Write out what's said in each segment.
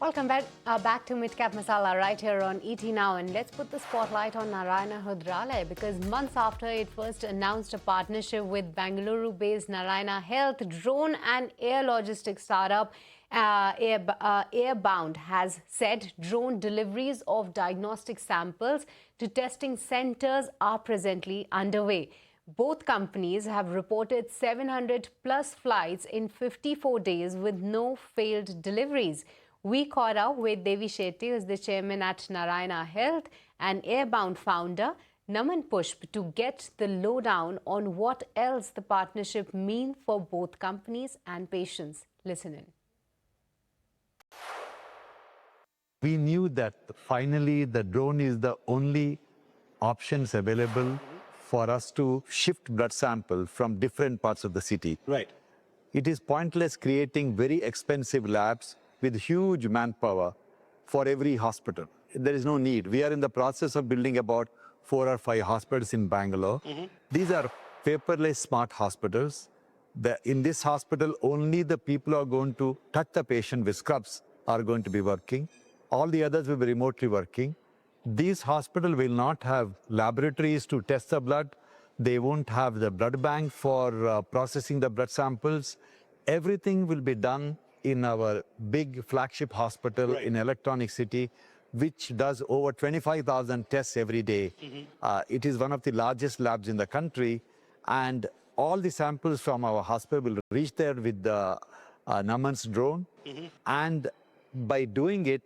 Welcome back to Midcap Masala right here on ET Now, and let's put the spotlight on Narayana Health because months after it first announced a partnership with Bangalore-based Narayana Health drone and air logistics startup Airbound has said drone deliveries of diagnostic samples to testing centers are presently underway. Both companies have reported 700 plus flights in 54 days with no failed deliveries. We caught up with Devi Shetty, who is the chairman at Narayana Health and Airbound founder, Naman Pushp, to get the lowdown on what else the partnership means for both companies and patients. Listen in. We knew that finally the drone is the only options available for us to shift blood sample from different parts of the city. Right. It is pointless creating very expensive labs with huge manpower for every hospital. There is no need. We are in the process of building about 4 or 5 hospitals in Bangalore. These are paperless smart hospitals. In this hospital, only the people who are going to touch the patient with scrubs are going to be working. All the others will be remotely working. These hospitals will not have laboratories to test the blood. They won't have the blood bank for processing the blood samples. Everything will be done in our big flagship hospital in Electronic City, which does over 25,000 tests every day. It is one of the largest labs in the country, and all the samples from our hospital will reach there with the Naman's drone. And by doing it,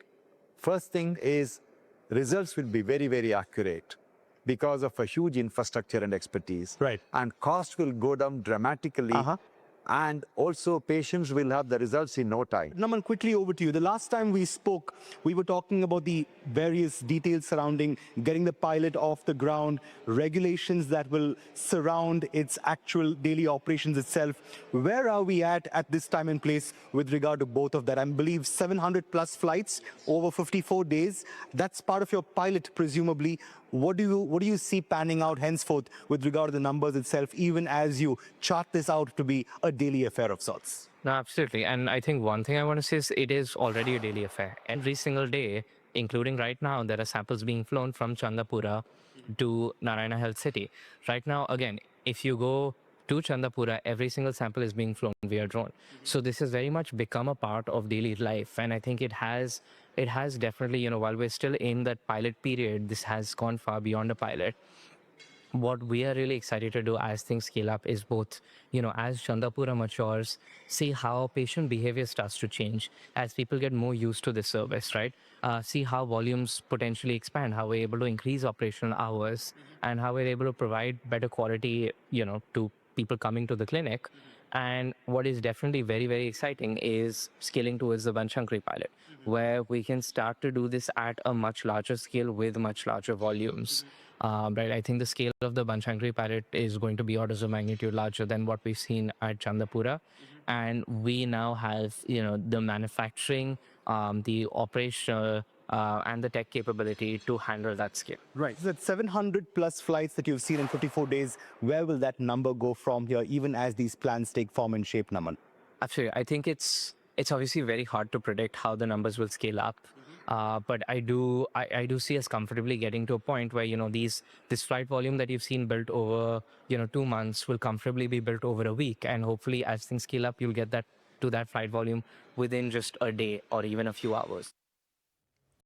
first thing is results will be very, very accurate because of a huge infrastructure and expertise. Right. And cost will go down dramatically. And also patients will have the results in no time. Naman, quickly over to you. The last time we spoke, we were talking about the various details surrounding getting the pilot off the ground, regulations that will surround its actual daily operations itself. Where are we at this time and place with regard to both of that? I believe 700 plus flights over 54 days. That's part of your pilot, presumably. What do you see panning out henceforth with regard to the numbers itself, even as you chart this out to be a daily affair of sorts? No, absolutely. And I think one thing I want to say is it is already a daily affair. Every single day, including right now, there are samples being flown from Chandapura to Narayana Health City. Right now, again, if you go to Chandapura, every single sample is being flown via drone. So this has very much become a part of daily life. And I think it has definitely, while we're still in that pilot period, this has gone far beyond a pilot. What we are really excited to do as things scale up is both, as Chandapura matures, see how patient behavior starts to change as people get more used to this service, right? See how volumes potentially expand, how we're able to increase operational hours, and how we're able to provide better quality, to people coming to the clinic. And what is definitely very, very exciting is scaling towards the Banchankri pilot, where we can start to do this at a much larger scale with much larger volumes. Right, I think the scale of the Banchankri pilot is going to be orders of magnitude larger than what we've seen at Chandapura. And we now have, the manufacturing, the operational, and the tech capability to handle that scale. Right. So that 700 plus flights that you've seen in 54 days, where will that number go from here, even as these plans take form and shape, Naman? Absolutely. I think it's obviously very hard to predict how the numbers will scale up. But I do see us comfortably getting to a point where, this flight volume that you've seen built over, 2 months will comfortably be built over a week. And hopefully as things scale up, you'll get that to that flight volume within just a day or even a few hours.